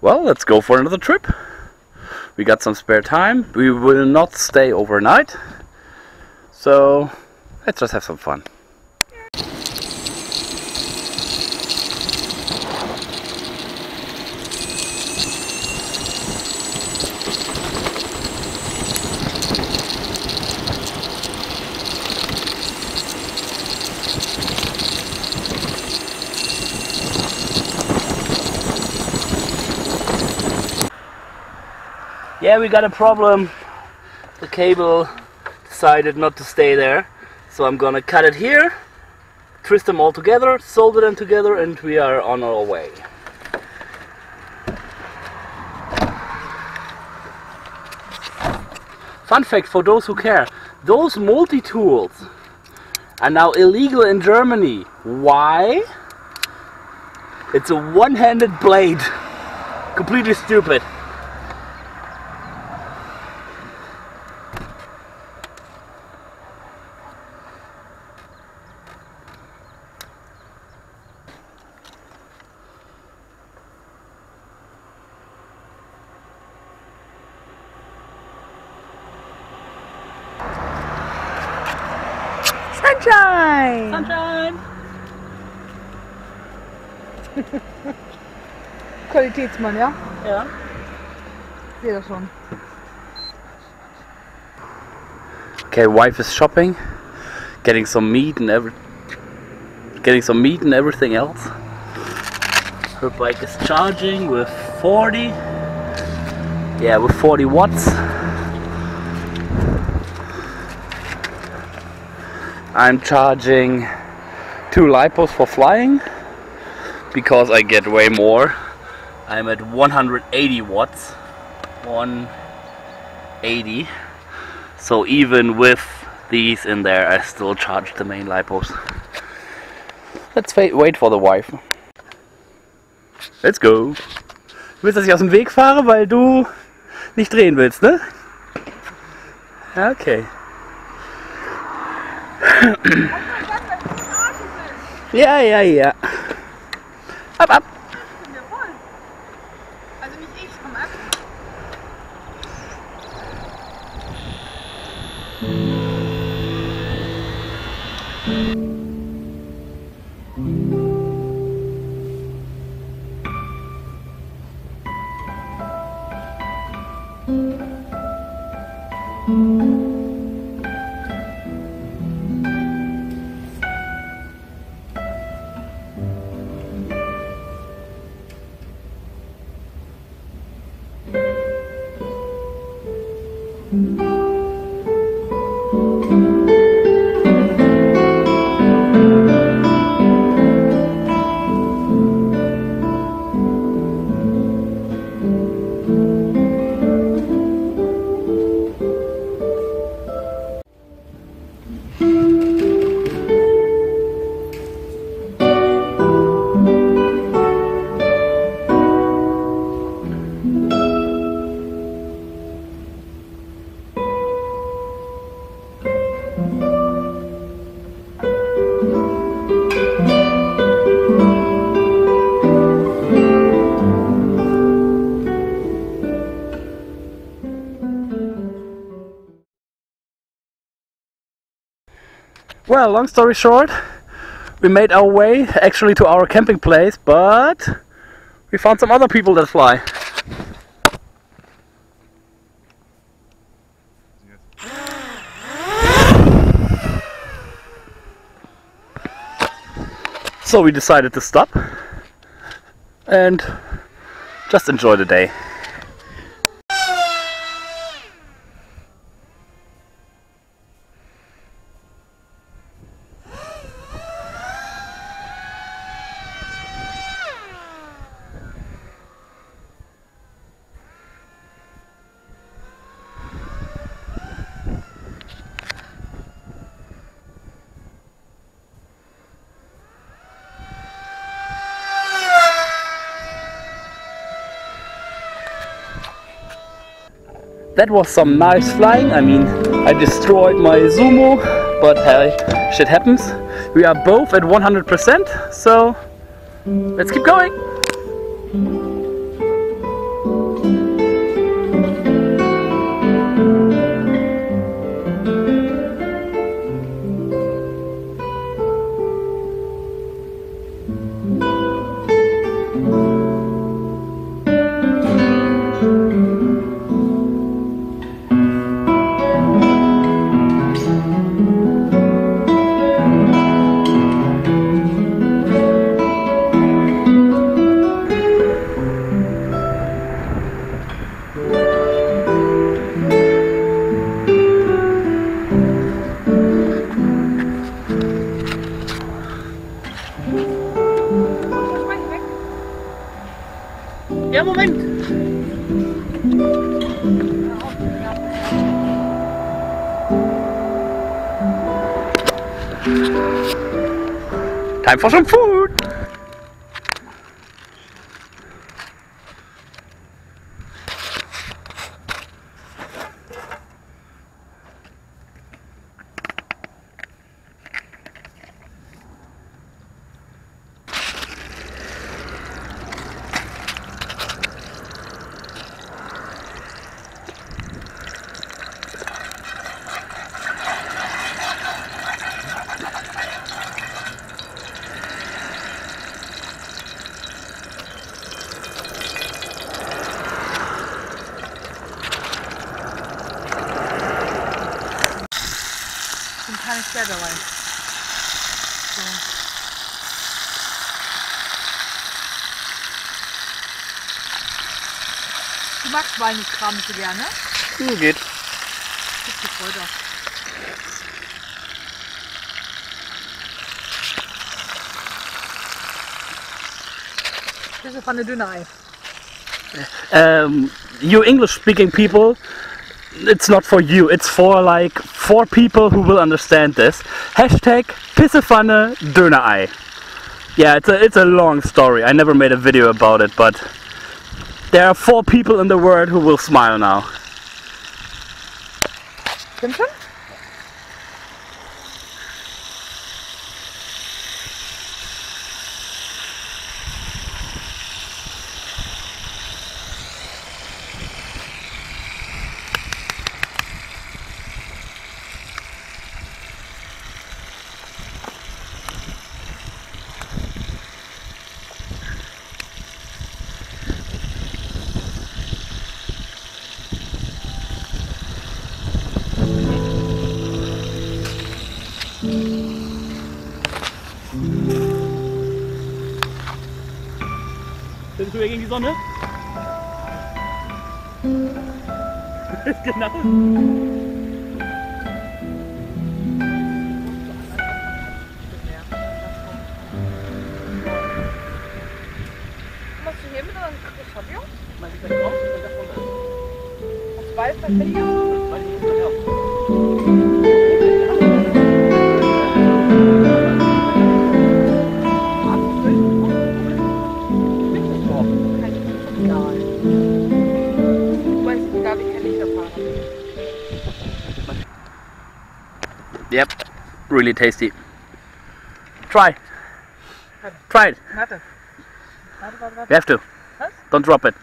Well, let's go for another trip. We got some spare time. We will not stay overnight. So let's just have some fun. Yeah, we got a problem. The cable decided not to stay there. So I'm gonna cut it here, twist them all together, solder them together, and we are on our way. Fun fact for those who care, those multi-tools are now illegal in Germany. Why? It's a one-handed blade. Completely stupid. Sunshine! Sunshine! Qualitätsmann, ja? Ja. Ich sehe das schon. Okay, wife is shopping, getting some meat and everything else. Her bike is charging with 40 watts. I'm charging 2 lipos for flying because I get way more. I'm at 180 watts. 180. So even with these in there, I still charge the main lipos. Let's wait for the wife. Let's go. Du willst, dass ich aus dem Weg fahre, weil du nicht drehen willst, ne? Okay. Ja, ja, ja. Ab, ab. Also nicht ich, komm ab. Well, long story short, we made our way actually to our camping place, but we found some other people that fly. So we decided to stop and just enjoy the day. That was some nice flying. I mean, I destroyed my Sumo, but hey, shit happens. We are both at 100%, so let's keep going. Ja, Moment! Time for some food! Ich bin keine Schwer dabei. So. Du magst Walnusskram nicht so gerne? Geht. Das ist Kräuter. Das ist von der Dünner-Ei. You English speaking people, it's not for you, it's for like 4 people who will understand this. Hashtag Pissepfanne Dönerei. Yeah, it's a long story. I never made a video about it, but there are 4 people in the world who will smile now. Stimmt schon? Bist du gegen die Sonne? Genau. Machst du hier mit oder das Fabio? Mach ich gleich drauf und da vorne. Hast du beides bei Fabio? Weil ich muss gleich auf. Yep, really tasty. Try. Try it. Warte. Warte. You have to. Was? Don't drop it.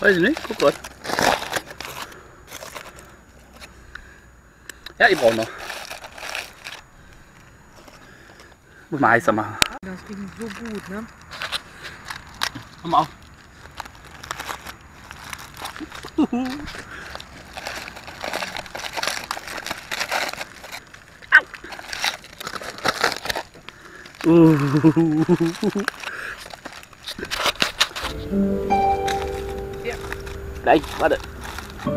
Weiß ich nicht, guck grad. Ja, ich brauche noch. Muss mal heißer machen. Das klingt so gut, ne? Komm auf. Ja. Gleich, warte. Das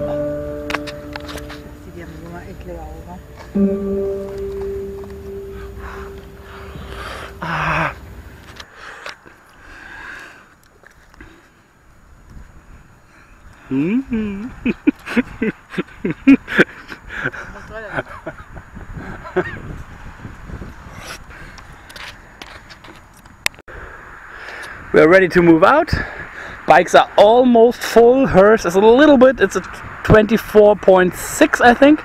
sieht ja so mal eklig aus, ne? Ah. Was soll das? We're ready to move out. Bikes are almost full. Hers is a little bit. It's a 24.6, I think.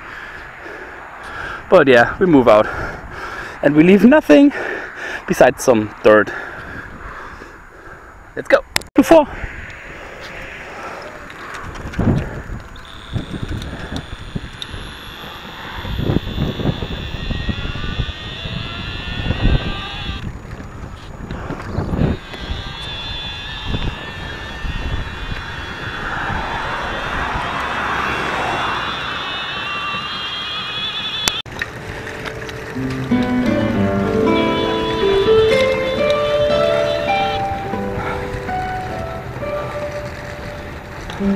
But yeah, we move out. And we leave nothing besides some dirt. Let's go. Before. Voilà.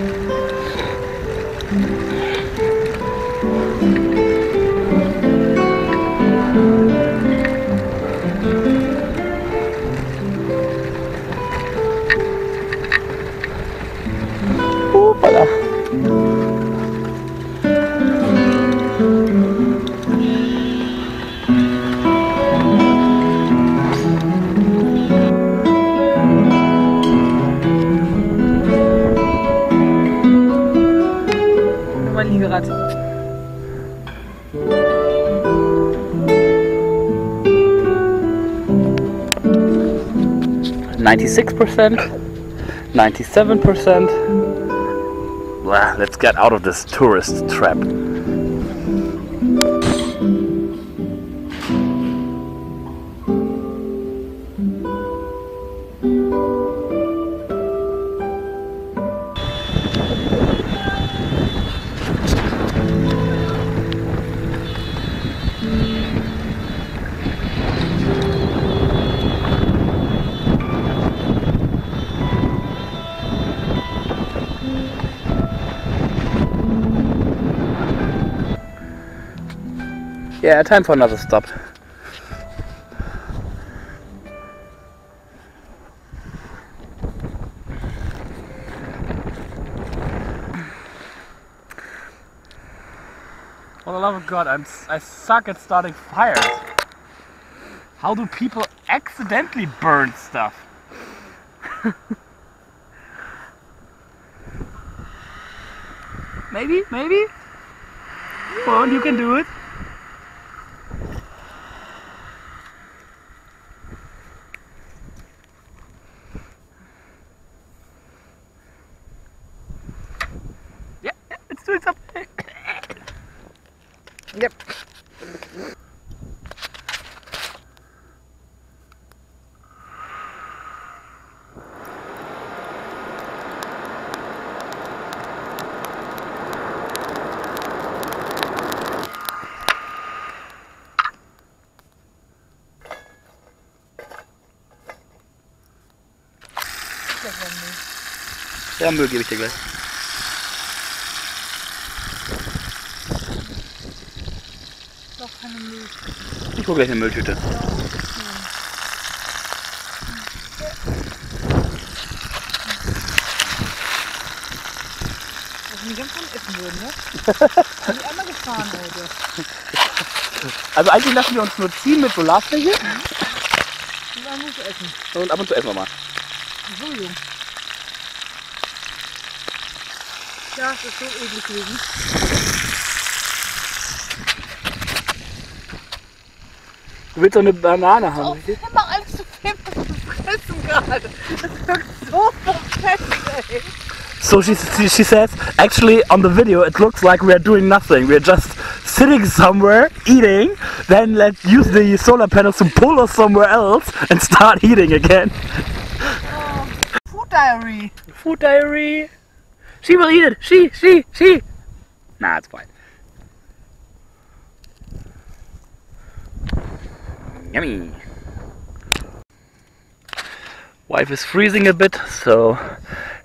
Mein Liegerad. %96, 97%. Blah, let's get out of this tourist trap. Yeah, time for another stop. For the love of God, I suck at starting fires. How do people accidentally burn stuff? Maybe? Come on, you can do it. Yeah, it's doing something. Yep. Ja, Müll gebe ich dir gleich. Doch keine Milch. Ich hole gleich eine Mülltüte. Dass wir ganz von essen würden, ne? Sind die einmal gefahren heute. Also eigentlich lassen wir uns nur ziehen mit Solarfläche. Und dann muss essen. Und ab und zu essen wir mal. Entschuldigung. Ja, das ist so eklig gewesen. Du willst doch eine Banane haben, Oh, richtig? immer alles zu viel fressen gerade. Das wirkt so perfekt, ey. So she says, actually on the video it looks like we are doing nothing. We are just sitting somewhere, eating, then let's use the solar panels to pull us somewhere else and start eating again. Oh, Food Diary. Food diary. She will eat it. She. Nah, it's fine. Yummy. Wife is freezing a bit, so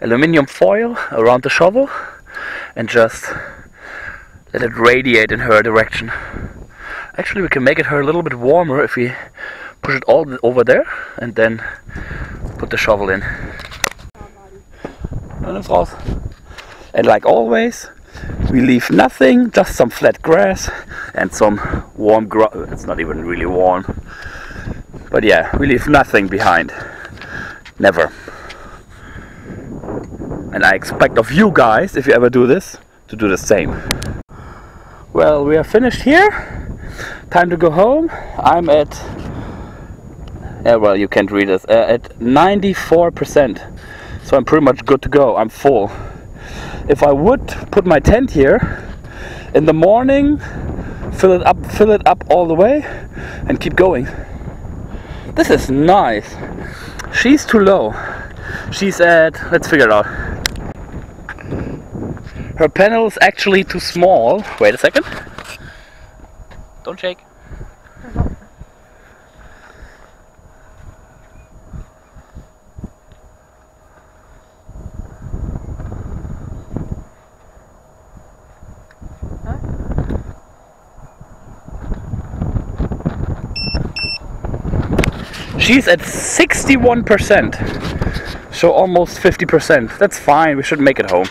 aluminium foil around the shovel and just let it radiate in her direction. Actually, we can make it her a little bit warmer if we push it all over there and then put the shovel in. And it's raus. And like always, we leave nothing, just some flat grass and some warm grass. It's not even really warm. But yeah, we leave nothing behind. Never. And I expect of you guys, if you ever do this, to do the same. Well, we are finished here. Time to go home. I'm at, yeah, well, you can't read this, at 94%. So I'm pretty much good to go. I'm full. If I would put my tent here in the morning, fill it up all the way and keep going. This is nice. She's too low. She's at, let's figure it out. Her panel is actually too small. Wait a second. Don't shake. She's at 61%. So almost 50%. That's fine, we should make it home.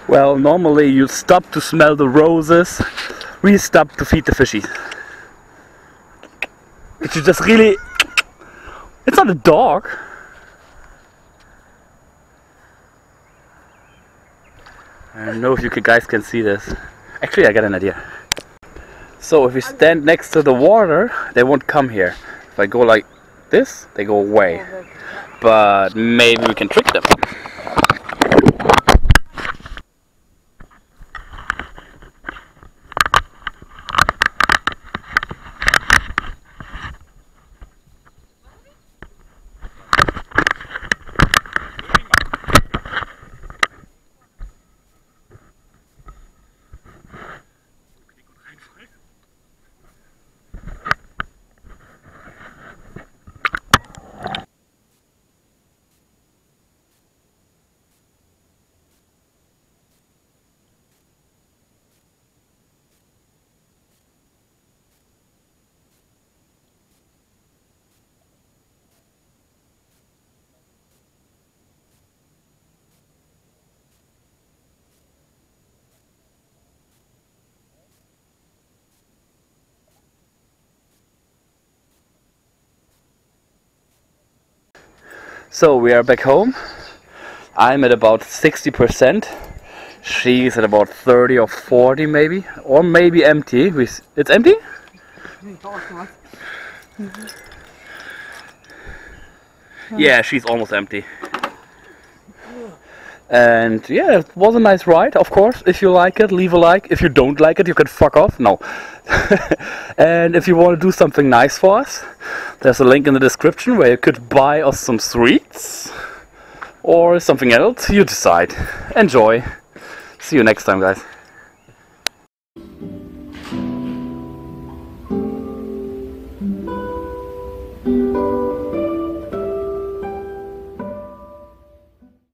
Well, normally you stop to smell the roses, we stop to feed the fishies. But you just really... It's not a dog. I don't know if you guys can see this. Actually, I got an idea. So if we stand next to the water, they won't come here. If I go like this, they go away. But maybe we can trick them. So we are back home. I'm at about 60%. She's at about 30 or 40 maybe. Or maybe empty. It's empty? Yeah, she's almost empty. And yeah, it was a nice ride, of course. If you like it, leave a like. If you don't like it, you can fuck off. No. And if you want to do something nice for us, there's a link in the description where you could buy us some sweets or something else. You decide. Enjoy. See you next time, guys.